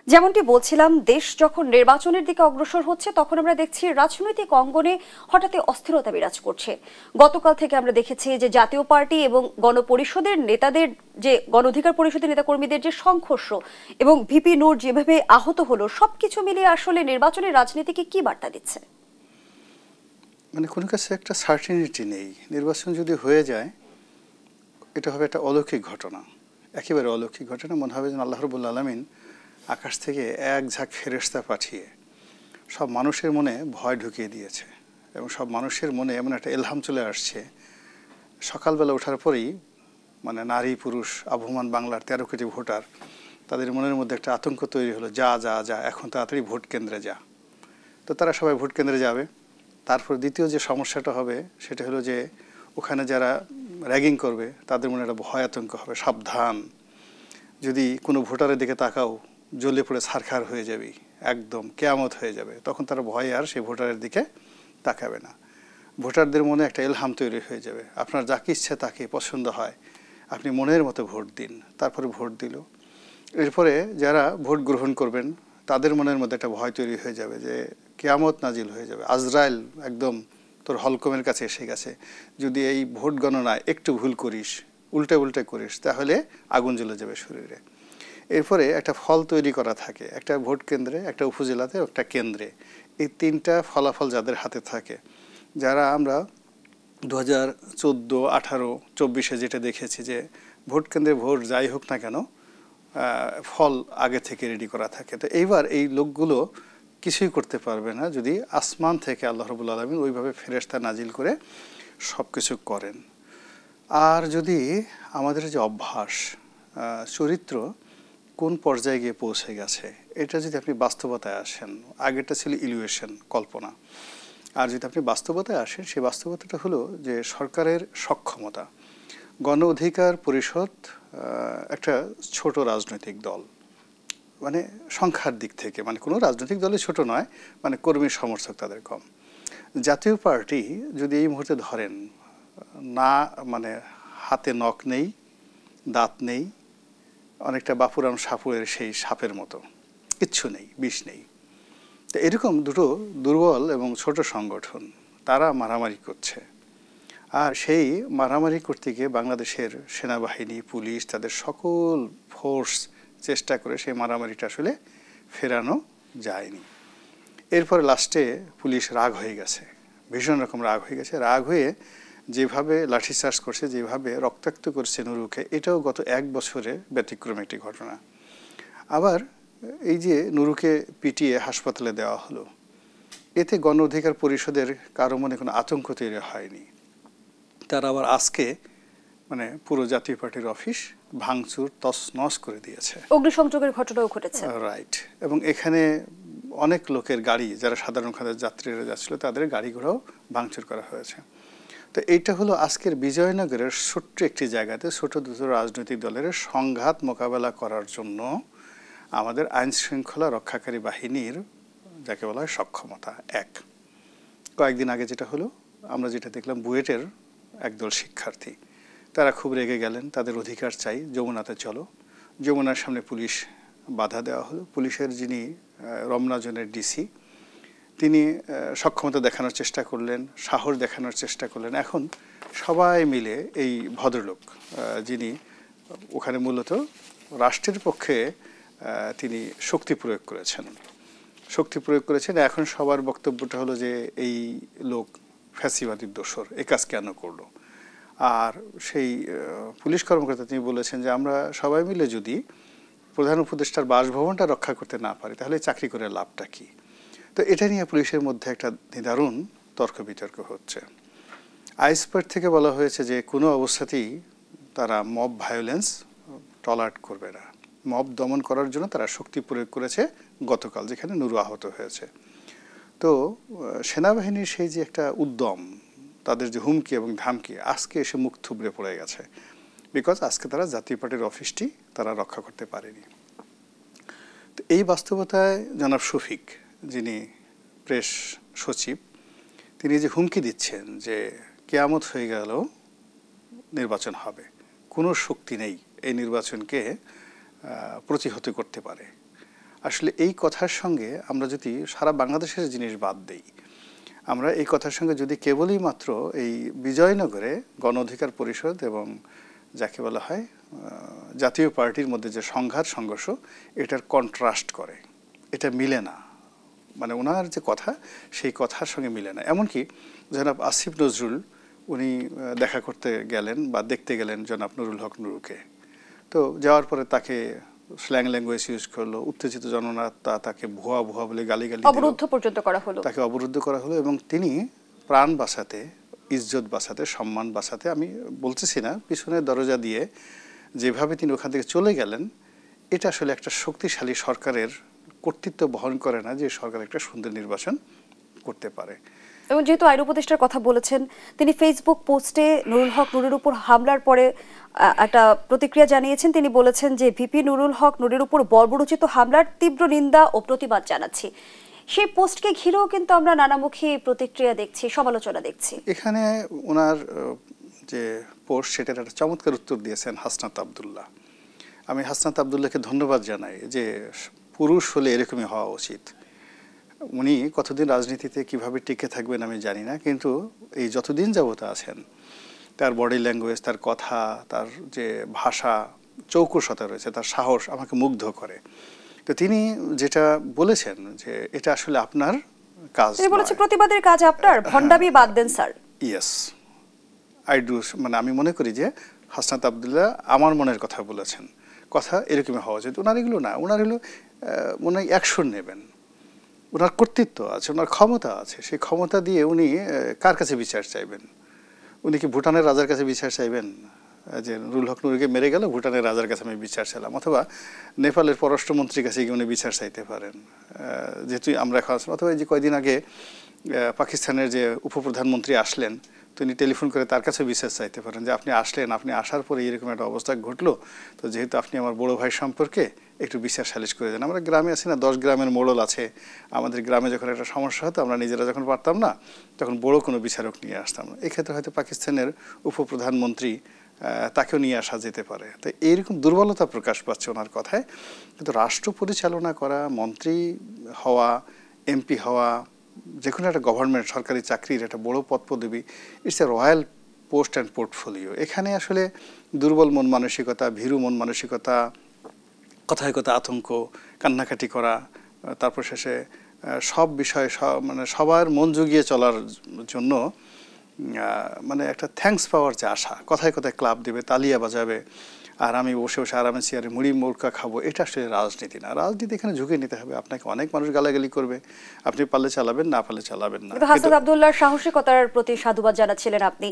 যেমনটি বলছিলাম, দেশ যখন নির্বাচনের দিকে অগ্রসর হচ্ছে তখন আমরা দেখছি রাজনৈতিক অঙ্গনে হঠাৎই অস্থিরতা বিরাজ করছে। গতকাল থেকে আমরা দেখেছি যে জাতীয় পার্টি এবং গণপরিষদের নেতাদের, যে গণ অধিকার পরিষদের নেতাকর্মীদের যে সংঘর্ষ এবং ভিপি নূর যেভাবে আহত হলো, সবকিছু মিলিয়ে আসলে নির্বাচনের রাজনীতিকে কি বার্তা দিচ্ছে? মানে কোনো কাছে একটা সার্টেনিটি নেই। নির্বাচন যদি হয়ে যায় এটা হবে একটা অলৌকিক ঘটনা, একেবারে অলৌকিক ঘটনা। মনে হবে যেন আল্লাহ রাব্বুল আলামিন আকাশ থেকে এক ঝাঁক ফেরেশতা পাঠিয়ে সব মানুষের মনে ভয় ঢুকিয়ে দিয়েছে এবং সব মানুষের মনে এমন একটা ইলহাম চলে আসছে। সকালবেলা ওঠার পরেই মানে নারী পুরুষ আবহমান বাংলার 13 কোটি ভোটার, তাদের মনের মধ্যে একটা আতঙ্ক তৈরি হলো, যা যা যা এখন তাড়াতাড়ি ভোট কেন্দ্রে যা। তো তারা সবাই ভোট কেন্দ্রে যাবে। তারপর দ্বিতীয় যে সমস্যাটা হবে সেটা হলো যে ওখানে যারা র্যাগিং করবে তাদের মনে একটা ভয় আতঙ্ক হবে, সাবধান, যদি কোনো ভোটারের দিকে তাকাও জ্বলে পড়ে ছারখার হয়ে যাবি, একদম কেয়ামত হয়ে যাবে। তখন তারা ভয়ে আর সেই ভোটারের দিকে তাকাবে না। ভোটারদের মনে একটা ইলহাম তৈরি হয়ে যাবে, আপনার যাকে ইচ্ছে তাকে পছন্দ হয় আপনি মনের মতো ভোট দিন। তারপরে ভোট দিল। এরপরে যারা ভোট গ্রহণ করবেন তাদের মনের মধ্যে একটা ভয় তৈরি হয়ে যাবে যে কিয়ামত নাজিল হয়ে যাবে, আজরাইল একদম তোর হলকমের কাছে এসে গেছে, যদি এই ভোট গণনায় একটু ভুল করিস, উল্টে উল্টে করিস, তাহলে আগুন জ্বলে যাবে শরীরে। এরপরে একটা ফল তৈরি করা থাকে, একটা ভোট কেন্দ্রে, একটা উপজেলাতে, একটা কেন্দ্রে। এই তিনটা ফলাফল যাদের হাতে থাকে, যারা আমরা 2014, 18, 24-এ যেটা দেখেছি যে ভোট কেন্দ্রে ভোট যাই হোক না কেন ফল আগে থেকে রেডি করা থাকে। তো এইবার এই লোকগুলো কিছুই করতে পারবে না যদি আসমান থেকে আল্লাহ রাব্বুল আলামিন ওইভাবে ফেরেশতা নাজিল করে সব কিছু করেন। আর যদি আমাদের যে অভ্যাস, চরিত্র কোন পর্যায়ে গিয়ে পৌঁছে গেছে, এটা যদি আপনি বাস্তবতায় আসেন, আগেরটা ছিল ইলিউশন, কল্পনা, আর যদি আপনি বাস্তবতায় আসেন, সেই বাস্তবতাটা হলো যে সরকারের সক্ষমতা। গণ অধিকার পরিষদ একটা ছোট রাজনৈতিক দল, মানে সংখ্যার দিক থেকে, মানে কোনো রাজনৈতিক দলে ছোট নয়, মানে কর্মী সমর্থক তাদের কম। জাতীয় পার্টি যদি এই মুহূর্তে ধরেন না, মানে হাতে নখ নেই, দাঁত নেই, অনেকটা বাপুরাম সাপুরের সেই সাপের মতো, কিচ্ছু নেই, বিষ নেই। তো এরকম দুটো দুর্বল এবং ছোট সংগঠন তারা মারামারি করছে। আর সেই মারামারি করতে গিয়ে বাংলাদেশের সেনাবাহিনী, পুলিশ, তাদের সকল ফোর্স চেষ্টা করে সেই মারামারিটা আসলে ফেরানো যায়নি। এরপরে লাস্টে পুলিশ রাগ হয়ে গেছে, ভীষণ রকম রাগ হয়ে গেছে। রাগ হয়ে যেভাবে লাঠিচার্জ করছে, যেভাবে রক্তাক্ত করছে নুরুকে, এটাও গত 1 বছরে ব্যতিক্রম একটি ঘটনা। আবার এই যে নুরুকে পিটিয়ে হাসপাতালে দেওয়া হলো, এতে গণ অধিকার পরিষদের কারো মনে কোনো আতঙ্ক তৈরি হয়নি। তারা আবার আজকে মানে পুরো জাতীয় পার্টির অফিস ভাঙচুর তছনছ করে দিয়েছে, অগ্নিসংযোগের ঘটনাও ঘটেছে। রাইট। এবং এখানে অনেক লোকের গাড়ি, যারা সাধারণ খাদের যাত্রীরা যাচ্ছিল, তাদের গাড়ি ঘোড়াও ভাঙচুর করা হয়েছে। তো এইটা হলো আজকের বিজয়নগরের ছোট্ট একটি জায়গাতে ছোট দুটো রাজনৈতিক দলের সংঘাত মোকাবেলা করার জন্য আমাদের আইন শৃঙ্খলা রক্ষাকারী বাহিনীর যাকে বলা হয় সক্ষমতা। এক, কয়েকদিন আগে যেটা হলো, আমরা যেটা দেখলাম, বুয়েটের একদল শিক্ষার্থী তারা খুব রেগে গেলেন, তাদের অধিকার চাই, যমুনাতে চলো। যমুনার সামনে পুলিশ বাধা দেওয়া হলো। পুলিশের যিনি রমনা জোনের ডিসি, তিনি সক্ষমতা দেখানোর চেষ্টা করলেন, সাহস দেখানোর চেষ্টা করলেন। এখন সবাই মিলে এই ভদ্রলোক, যিনি ওখানে মূলত রাষ্ট্রের পক্ষে তিনি শক্তি প্রয়োগ করেছেন, এখন সবার বক্তব্যটা হলো যে এই লোক ফ্যাসিবাদীর দোসর, এ কাজ কেন করলো। আর সেই পুলিশ কর্মকর্তা তিনি বলেছেন যে আমরা সবাই মিলে যদি প্রধান উপদেষ্টার বাসভবনটা রক্ষা করতে না পারি তাহলে চাকরি করে লাভটা কি। তো এটা নিয়ে পুলিশের মধ্যে একটা নিদারুণ তর্ক বিতর্ক হচ্ছে। আইসপার থেকে বলা হয়েছে যে কোনো অবস্থাতেই তারা মব ভায়োলেন্স টলারেট করবে না। মব দমন করার জন্য তারা শক্তি প্রয়োগ করেছে গতকাল, যেখানে নুরু আহত হয়েছে। তো সেনাবাহিনীর সেই যে একটা উদ্যম, তাদের যে হুমকি এবং ধামকি, আজকে এসে মুখ থুবড়ে পড়ে গেছে, বিকজ আজকে তারা জাতীয় পার্টির অফিসটি তারা রক্ষা করতে পারেনি। তো এই বাস্তবতায় জনাব শফিক, যিনি প্রেস সচিব, তিনি যে হুমকি দিচ্ছেন যে কিয়ামত হয়ে গেল নির্বাচন হবে, কোনো শক্তি নেই এই নির্বাচনকে প্রতিহত করতে পারে। আসলে এই কথার সঙ্গে আমরা যদি সারা বাংলাদেশের জিনিস বাদ দেই, আমরা এই কথার সঙ্গে যদি কেবলই মাত্র এই বিজয়নগরে গণ অধিকার পরিষদ এবং যাকে বলা হয় জাতীয় পার্টির মধ্যে যে সংঘর্ষ এটার কন্ট্রাস্ট করে, এটা মিলে না, মানে ওনার যে কথা সেই কথার সঙ্গে মিলে না। এমনকি জনাব আসিফ নজরুল উনি দেখা করতে গেলেন বা দেখতে গেলেন জনাব নুরুল হক নুরুকে, তো যাওয়ার পরে তাকে স্ল্যাং ল্যাঙ্গুয়েজ ইউজ করলো, উত্তেজিত জনতা তাকে ভুয়া ভুয়া বলে গালিগালি অবরুদ্ধ পর্যন্ত করা হলো, তাকে অবরুদ্ধ করা হলো এবং তিনি প্রাণ বাঁচাতে, ইজ্জত বাঁচাতে, সম্মান বাঁচাতে, আমি বলতেছি না পিছনের দরজা দিয়ে যেভাবে তিনি ওখান থেকে চলে গেলেন, এটা আসলে একটা শক্তিশালী সরকারের কর্তৃত্ব বহন করে না যে সরকার একটা সুন্দর নির্বাচন করতে পারে। এবং যেহেতু আইন উপদেষ্টার কথা বলেছেন, তিনি ফেসবুক পোস্টে নুরুল হক নুরের উপর হামলার পরে একটা প্রতিক্রিয়া জানিয়েছেন। তিনি বলেছেন যে ভিপি নুরুল হক নুরের উপর বর্বরোচিত হামলার তীব্র নিন্দা ও প্রতিবাদ জানাচ্ছি। সেই পোস্টকে ঘিরেও কিন্তু আমরা নানামুখী প্রতিক্রিয়া দেখছি, সমালোচনা দেখছি। এখানে ওনার যে পোস্ট সেটার একটা চমৎকার উত্তর দিয়েছেন হাসনাত আব্দুল্লাহ। আমি হাসনাত আব্দুল্লাহকে ধন্যবাদ জানাই যে পুরুষ হলে এরকমই হওয়া উচিত। উনি কতদিন রাজনীতিতে কিভাবে টিকে থাকবেন আমি জানি না, কিন্তু এই যতদিন যাবত আছেন তার বডি ল্যাঙ্গুয়েজ, তার কথা, তার যে ভাষা চৌকুষতা রয়েছে, তার সাহস আমাকে মুগ্ধ করে। তো তিনি যেটা বলেছেন যে এটা আসলে আপনার কাজ, তিনি বলেছেন প্রতিবাদের কাজ আপনার, ভণ্ডামি বাদ দেন স্যার। ইয়েস আই ডু, মানে আমি মনে করি যে হাসনাত আব্দুল্লাহ আমার মনের কথা বলেছেন, কথা এরকমই হওয়া উচিত। ওনার এগুলো না, ওনার হলো মনে হয় অ্যাকশন নেবেন, ওনার কর্তৃত্ব আছে, ওনার ক্ষমতা আছে, সেই ক্ষমতা দিয়ে উনি কার কাছে বিচার চাইবেন? উনি কি ভুটানের রাজার কাছে বিচার চাইবেন যে নুরুল হক নুরুকে মেরে গেল, ভুটানের রাজার কাছে আমি বিচার চাইলাম, অথবা নেপালের পররাষ্ট্রমন্ত্রীর কাছে গিয়ে উনি বিচার চাইতে পারেন, যেহেতু আমরা এখন, অথবা এই যে কয়েকদিন আগে পাকিস্তানের যে উপপ্রধানমন্ত্রী আসলেন, তিনি টেলিফোন করে তার কাছে বিচার চাইতে পারেন যে আপনি আসলেন, আপনি আসার পরে এরকম একটা অবস্থা ঘটলো, তো যেহেতু আপনি আমার বড় ভাই সম্পর্কে একটু বিচার সালিশ করে দেন। আমরা গ্রামে আছি না, 10 গ্রামের মোড়ল আছে, আমাদের গ্রামে যখন একটা সমস্যা হতো আমরা নিজেরা যখন পারতাম না তখন বড় কোনো বিচারক নিয়ে আসতাম। এক্ষেত্রে হয়তো পাকিস্তানের উপপ্রধানমন্ত্রী তাকেও নিয়ে আসা যেতে পারে। তো এইরকম দুর্বলতা প্রকাশ পাচ্ছে ওনার কথায়। কিন্তু রাষ্ট্র পরিচালনা করা, মন্ত্রী হওয়া, এমপি হওয়া, যে কোনো একটা গভর্নমেন্ট সরকারি চাকরির একটা বড় পদ পদবি, it's a royal post and portfolio. এখানে আসলে দুর্বল মন মানসিকতা, ভীরু মন মানসিকতা, কথায় কথা আতঙ্ক, কান্নাকাটি করা, তারপর শেষে সব বিষয়ে মানে সবার মন জুগিয়ে চলার জন্য মানে একটা থ্যাঙ্কস পাওয়ার যে আশা, কথায় কথায় ক্লাব দেবে, তালিয়া বাজাবে, আর আমি বসে বসে আরামে চেয়ারে মুড়ি মুড়কা খাবো, এটা আসলে রাজনীতি না। রাজনীতি এখানে ঝুঁকে নিতে হবে, আপনাকে অনেক মানুষ গালাগালি করবে, আপনি পারলে চালাবেন, না পারলে চালাবেন না। হাসনাত আব্দুল্লাহর সাহসিকতার প্রতি সাধুবাদ জানাচ্ছিলেন আপনি।